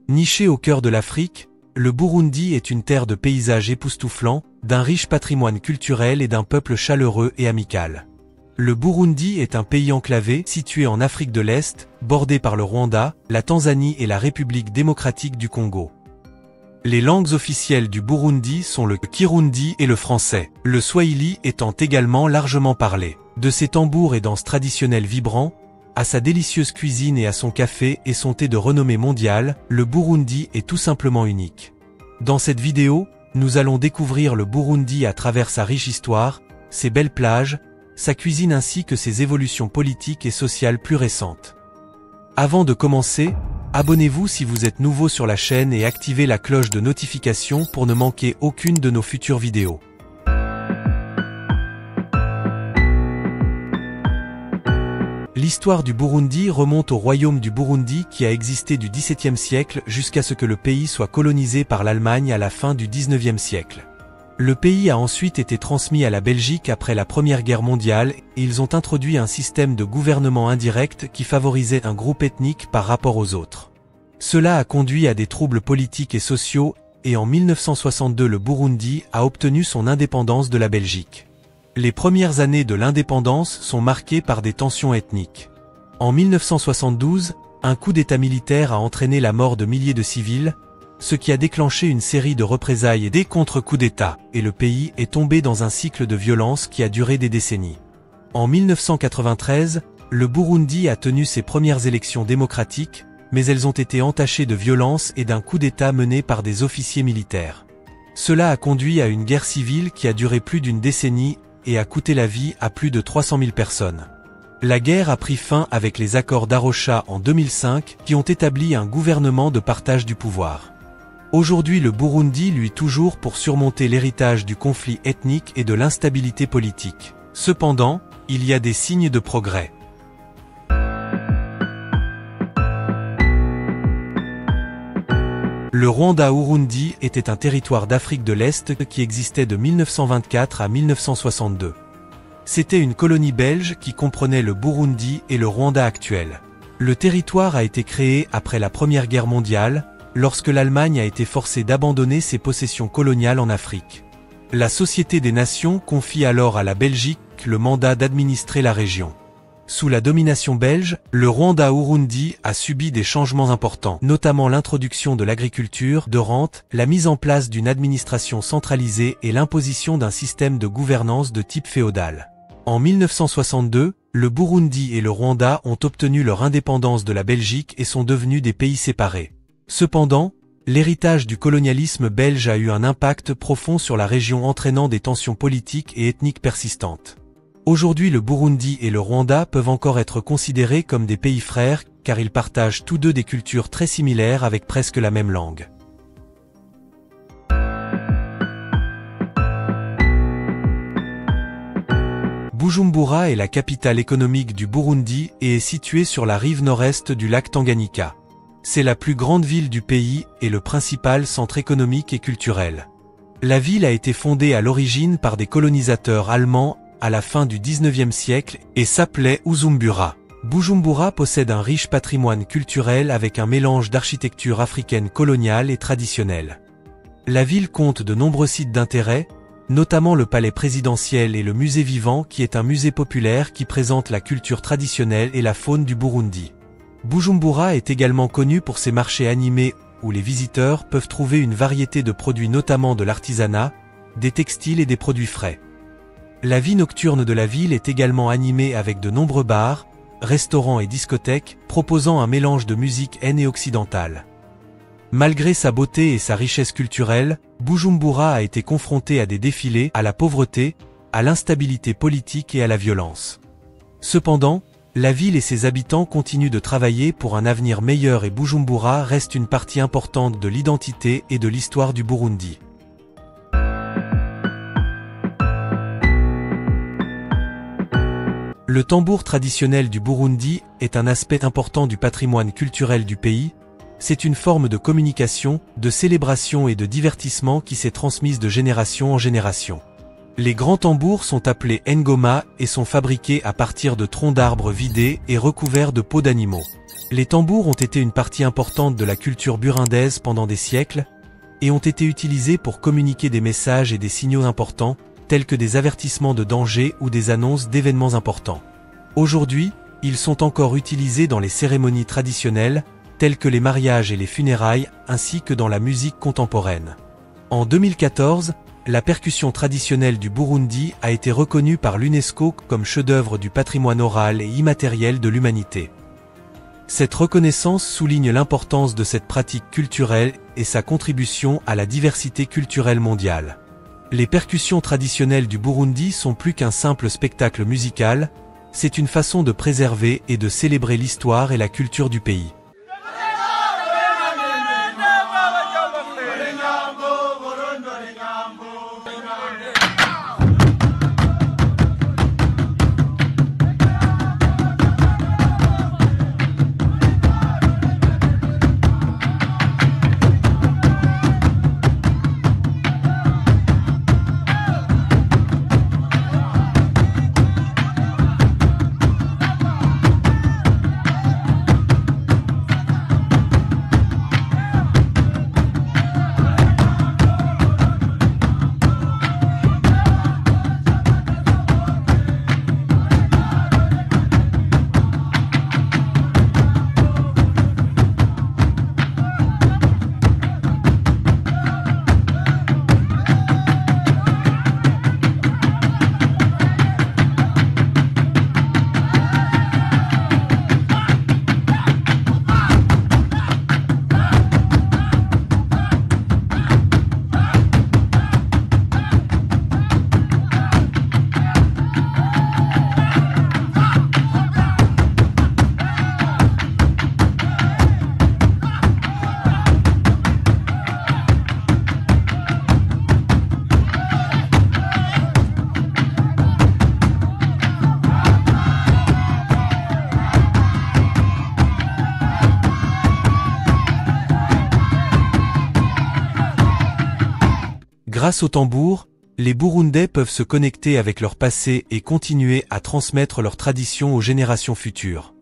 Niché au cœur de l'Afrique, le Burundi est une terre de paysages époustouflants, d'un riche patrimoine culturel et d'un peuple chaleureux et amical. Le Burundi est un pays enclavé situé en Afrique de l'Est, bordé par le Rwanda, la Tanzanie et la République démocratique du Congo. Les langues officielles du Burundi sont le Kirundi et le français, le Swahili étant également largement parlé. De ses tambours et danses traditionnelles vibrants, à sa délicieuse cuisine et à son café et son thé de renommée mondiale, le Burundi est tout simplement unique. Dans cette vidéo, nous allons découvrir le Burundi à travers sa riche histoire, ses belles plages, sa cuisine ainsi que ses évolutions politiques et sociales plus récentes. Avant de commencer, abonnez-vous si vous êtes nouveau sur la chaîne et activez la cloche de notification pour ne manquer aucune de nos futures vidéos. L'histoire du Burundi remonte au royaume du Burundi qui a existé du XVIIe siècle jusqu'à ce que le pays soit colonisé par l'Allemagne à la fin du XIXe siècle. Le pays a ensuite été transmis à la Belgique après la Première Guerre mondiale et ils ont introduit un système de gouvernement indirect qui favorisait un groupe ethnique par rapport aux autres. Cela a conduit à des troubles politiques et sociaux et en 1962 le Burundi a obtenu son indépendance de la Belgique. Les premières années de l'indépendance sont marquées par des tensions ethniques. En 1972, un coup d'État militaire a entraîné la mort de milliers de civils, ce qui a déclenché une série de représailles et des contre-coups d'État, et le pays est tombé dans un cycle de violence qui a duré des décennies. En 1993, le Burundi a tenu ses premières élections démocratiques, mais elles ont été entachées de violence et d'un coup d'État mené par des officiers militaires. Cela a conduit à une guerre civile qui a duré plus d'une décennie et a coûté la vie à plus de 300 000 personnes. La guerre a pris fin avec les accords d'Arusha en 2005 qui ont établi un gouvernement de partage du pouvoir. Aujourd'hui le Burundi lutte toujours pour surmonter l'héritage du conflit ethnique et de l'instabilité politique. Cependant, il y a des signes de progrès. Le Rwanda-Urundi était un territoire d'Afrique de l'Est qui existait de 1924 à 1962. C'était une colonie belge qui comprenait le Burundi et le Rwanda actuel. Le territoire a été créé après la Première Guerre mondiale, lorsque l'Allemagne a été forcée d'abandonner ses possessions coloniales en Afrique. La Société des Nations confie alors à la Belgique le mandat d'administrer la région. Sous la domination belge, le Rwanda-Urundi a subi des changements importants, notamment l'introduction de l'agriculture, de rente, la mise en place d'une administration centralisée et l'imposition d'un système de gouvernance de type féodal. En 1962, le Burundi et le Rwanda ont obtenu leur indépendance de la Belgique et sont devenus des pays séparés. Cependant, l'héritage du colonialisme belge a eu un impact profond sur la région entraînant des tensions politiques et ethniques persistantes. Aujourd'hui le Burundi et le Rwanda peuvent encore être considérés comme des pays frères car ils partagent tous deux des cultures très similaires avec presque la même langue. Bujumbura est la capitale économique du Burundi et est située sur la rive nord-est du lac Tanganyika. C'est la plus grande ville du pays et le principal centre économique et culturel. La ville a été fondée à l'origine par des colonisateurs allemands à la fin du XIXe siècle et s'appelait Uzumbura. Bujumbura possède un riche patrimoine culturel avec un mélange d'architecture africaine coloniale et traditionnelle. La ville compte de nombreux sites d'intérêt, notamment le palais présidentiel et le musée vivant qui est un musée populaire qui présente la culture traditionnelle et la faune du Burundi. Bujumbura est également connu pour ses marchés animés où les visiteurs peuvent trouver une variété de produits notamment de l'artisanat, des textiles et des produits frais. La vie nocturne de la ville est également animée avec de nombreux bars, restaurants et discothèques, proposant un mélange de musique haine et occidentale. Malgré sa beauté et sa richesse culturelle, Bujumbura a été confronté à des défilés, à la pauvreté, à l'instabilité politique et à la violence. Cependant, la ville et ses habitants continuent de travailler pour un avenir meilleur et Bujumbura reste une partie importante de l'identité et de l'histoire du Burundi. Le tambour traditionnel du Burundi est un aspect important du patrimoine culturel du pays. C'est une forme de communication, de célébration et de divertissement qui s'est transmise de génération en génération. Les grands tambours sont appelés ngoma et sont fabriqués à partir de troncs d'arbres vidés et recouverts de peaux d'animaux. Les tambours ont été une partie importante de la culture burundaise pendant des siècles, et ont été utilisés pour communiquer des messages et des signaux importants, tels que des avertissements de danger ou des annonces d'événements importants. Aujourd'hui, ils sont encore utilisés dans les cérémonies traditionnelles, telles que les mariages et les funérailles, ainsi que dans la musique contemporaine. En 2014, la percussion traditionnelle du Burundi a été reconnue par l'UNESCO comme chef-d'œuvre du patrimoine oral et immatériel de l'humanité. Cette reconnaissance souligne l'importance de cette pratique culturelle et sa contribution à la diversité culturelle mondiale. Les percussions traditionnelles du Burundi sont plus qu'un simple spectacle musical, c'est une façon de préserver et de célébrer l'histoire et la culture du pays. Grâce au tambour, les Burundais peuvent se connecter avec leur passé et continuer à transmettre leurs traditions aux générations futures.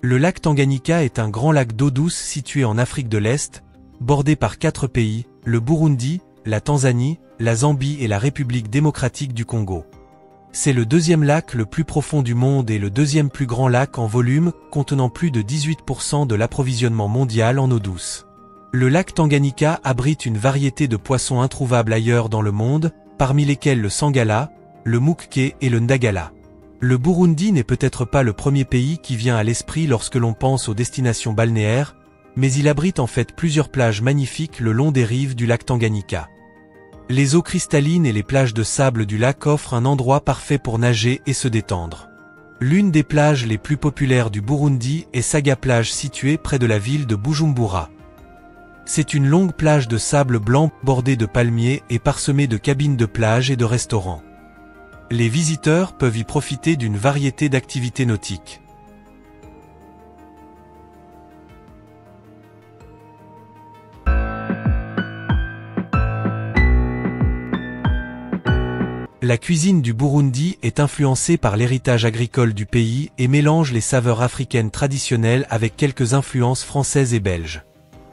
Le lac Tanganyika est un grand lac d'eau douce situé en Afrique de l'Est, bordé par 4 pays, le Burundi, la Tanzanie, la Zambie et la République démocratique du Congo. C'est le deuxième lac le plus profond du monde et le deuxième plus grand lac en volume, contenant plus de 18% de l'approvisionnement mondial en eau douce. Le lac Tanganyika abrite une variété de poissons introuvables ailleurs dans le monde, parmi lesquels le sangala, le mouké et le ndagala. Le Burundi n'est peut-être pas le premier pays qui vient à l'esprit lorsque l'on pense aux destinations balnéaires, mais il abrite en fait plusieurs plages magnifiques le long des rives du lac Tanganyika. Les eaux cristallines et les plages de sable du lac offrent un endroit parfait pour nager et se détendre. L'une des plages les plus populaires du Burundi est Saga Plage située près de la ville de Bujumbura. C'est une longue plage de sable blanc bordée de palmiers et parsemée de cabines de plage et de restaurants. Les visiteurs peuvent y profiter d'une variété d'activités nautiques. La cuisine du Burundi est influencée par l'héritage agricole du pays et mélange les saveurs africaines traditionnelles avec quelques influences françaises et belges.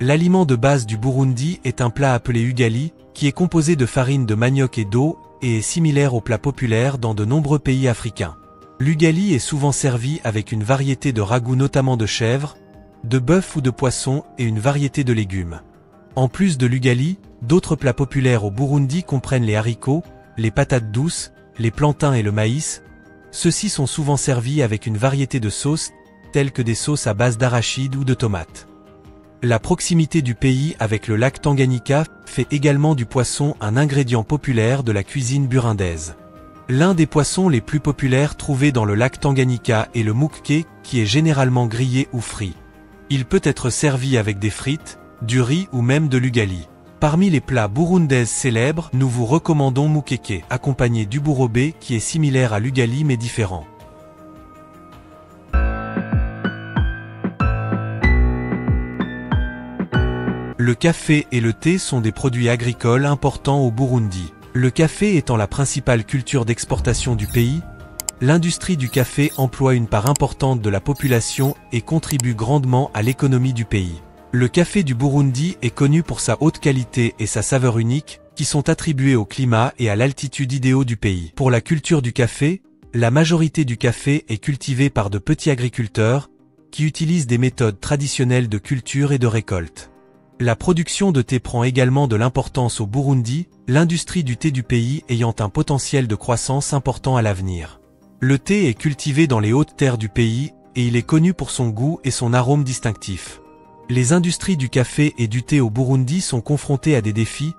L'aliment de base du Burundi est un plat appelé ugali, qui est composé de farine de manioc et d'eau, et est similaire aux plats populaires dans de nombreux pays africains. L'ugali est souvent servi avec une variété de ragoûts notamment de chèvre, de bœuf ou de poisson et une variété de légumes. En plus de l'ugali, d'autres plats populaires au Burundi comprennent les haricots, les patates douces, les plantains et le maïs. Ceux-ci sont souvent servis avec une variété de sauces, telles que des sauces à base d'arachide ou de tomates. La proximité du pays avec le lac Tanganyika fait également du poisson un ingrédient populaire de la cuisine burundaise. L'un des poissons les plus populaires trouvés dans le lac Tanganyika est le mouké, qui est généralement grillé ou frit. Il peut être servi avec des frites, du riz ou même de l'ugali. Parmi les plats burundaises célèbres, nous vous recommandons mukeke, accompagné du bourobé qui est similaire à l'ugali mais différent. Le café et le thé sont des produits agricoles importants au Burundi. Le café étant la principale culture d'exportation du pays, l'industrie du café emploie une part importante de la population et contribue grandement à l'économie du pays. Le café du Burundi est connu pour sa haute qualité et sa saveur unique, qui sont attribuées au climat et à l'altitude idéaux du pays. Pour la culture du café, la majorité du café est cultivée par de petits agriculteurs, qui utilisent des méthodes traditionnelles de culture et de récolte. La production de thé prend également de l'importance au Burundi, l'industrie du thé du pays ayant un potentiel de croissance important à l'avenir. Le thé est cultivé dans les hautes terres du pays, et il est connu pour son goût et son arôme distinctif. Les industries du café et du thé au Burundi sont confrontées à des défis,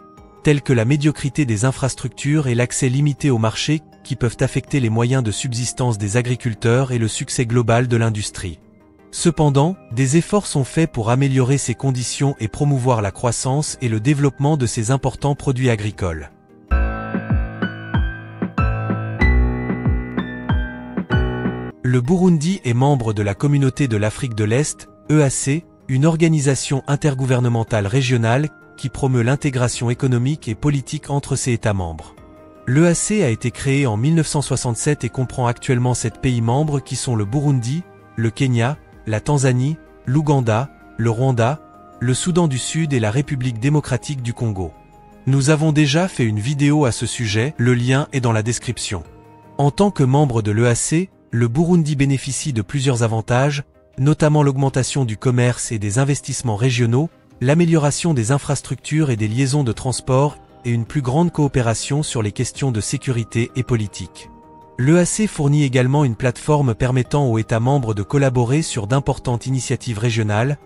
tels que la médiocrité des infrastructures et l'accès limité au marché, qui peuvent affecter les moyens de subsistance des agriculteurs et le succès global de l'industrie. Cependant, des efforts sont faits pour améliorer ces conditions et promouvoir la croissance et le développement de ces importants produits agricoles. Le Burundi est membre de la Communauté de l'Afrique de l'Est, EAC, une organisation intergouvernementale régionale qui promeut l'intégration économique et politique entre ses États membres. L'EAC a été créé en 1967 et comprend actuellement 7 pays membres qui sont le Burundi, le Kenya, la Tanzanie, l'Ouganda, le Rwanda, le Soudan du Sud et la République démocratique du Congo. Nous avons déjà fait une vidéo à ce sujet, le lien est dans la description. En tant que membre de l'EAC, le Burundi bénéficie de plusieurs avantages, notamment l'augmentation du commerce et des investissements régionaux, l'amélioration des infrastructures et des liaisons de transport et une plus grande coopération sur les questions de sécurité et politique. L'EAC fournit également une plateforme permettant aux États membres de collaborer sur d'importantes initiatives régionales,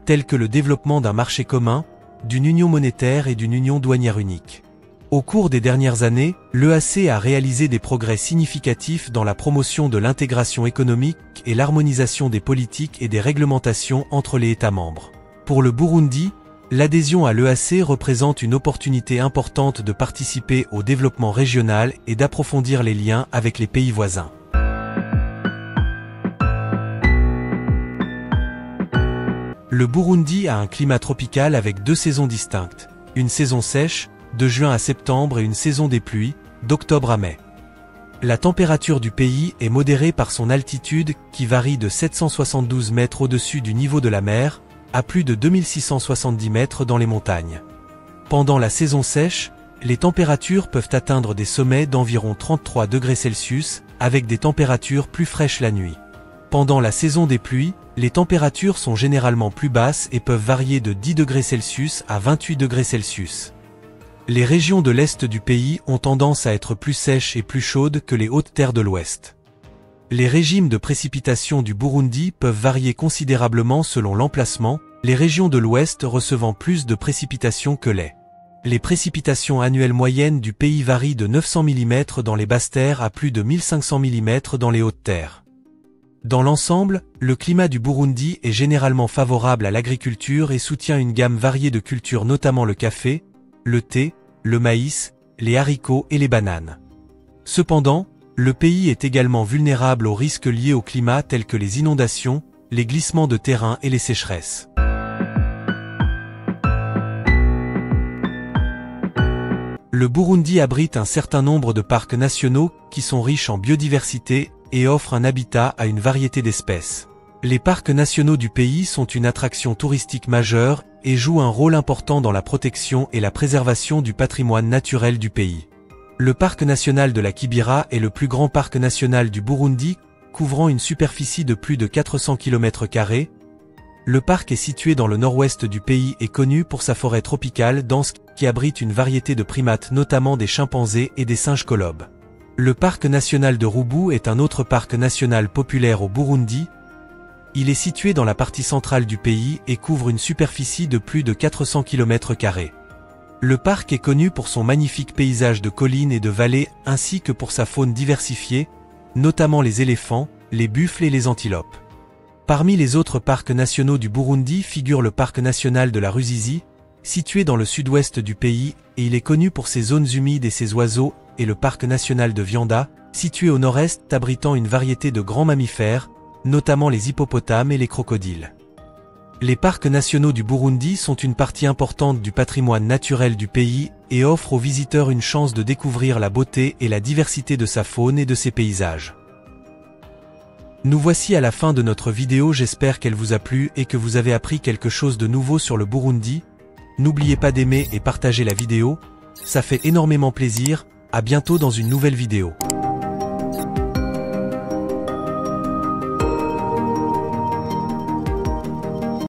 telles que le développement d'un marché commun, d'une union monétaire et d'une union douanière unique. Au cours des dernières années, l'EAC a réalisé des progrès significatifs dans la promotion de l'intégration économique et l'harmonisation des politiques et des réglementations entre les États membres. Pour le Burundi, l'adhésion à l'EAC représente une opportunité importante de participer au développement régional et d'approfondir les liens avec les pays voisins. Le Burundi a un climat tropical avec 2 saisons distinctes, une saison sèche, de juin à septembre et une saison des pluies, d'octobre à mai. La température du pays est modérée par son altitude qui varie de 772 mètres au-dessus du niveau de la mer, à plus de 2670 mètres dans les montagnes. Pendant la saison sèche, les températures peuvent atteindre des sommets d'environ 33 degrés Celsius, avec des températures plus fraîches la nuit. Pendant la saison des pluies, les températures sont généralement plus basses et peuvent varier de 10 degrés Celsius à 28 degrés Celsius. Les régions de l'est du pays ont tendance à être plus sèches et plus chaudes que les hautes terres de l'ouest. Les régimes de précipitation du Burundi peuvent varier considérablement selon l'emplacement, les régions de l'ouest recevant plus de précipitations que les précipitations annuelles moyennes du pays varient de 900 mm dans les basses terres à plus de 1500 mm dans les hautes terres. Dans l'ensemble, le climat du Burundi est généralement favorable à l'agriculture et soutient une gamme variée de cultures, notamment le café, le thé, le maïs, les haricots et les bananes. Cependant, le pays est également vulnérable aux risques liés au climat tels que les inondations, les glissements de terrain et les sécheresses. Le Burundi abrite un certain nombre de parcs nationaux qui sont riches en biodiversité et offrent un habitat à une variété d'espèces. Les parcs nationaux du pays sont une attraction touristique majeure et jouent un rôle important dans la protection et la préservation du patrimoine naturel du pays. Le parc national de la Kibira est le plus grand parc national du Burundi, couvrant une superficie de plus de 400 km². Le parc est situé dans le nord-ouest du pays et connu pour sa forêt tropicale dense qui abrite une variété de primates, notamment des chimpanzés et des singes colobes. Le parc national de Rubu est un autre parc national populaire au Burundi. Il est situé dans la partie centrale du pays et couvre une superficie de plus de 400 km². Le parc est connu pour son magnifique paysage de collines et de vallées ainsi que pour sa faune diversifiée, notamment les éléphants, les buffles et les antilopes. Parmi les autres parcs nationaux du Burundi figure le parc national de la Ruzizi, situé dans le sud-ouest du pays, et il est connu pour ses zones humides et ses oiseaux, et le parc national de Vianda, situé au nord-est abritant une variété de grands mammifères, notamment les hippopotames et les crocodiles. Les parcs nationaux du Burundi sont une partie importante du patrimoine naturel du pays et offrent aux visiteurs une chance de découvrir la beauté et la diversité de sa faune et de ses paysages. Nous voici à la fin de notre vidéo, j'espère qu'elle vous a plu et que vous avez appris quelque chose de nouveau sur le Burundi. N'oubliez pas d'aimer et partager la vidéo, ça fait énormément plaisir, à bientôt dans une nouvelle vidéo.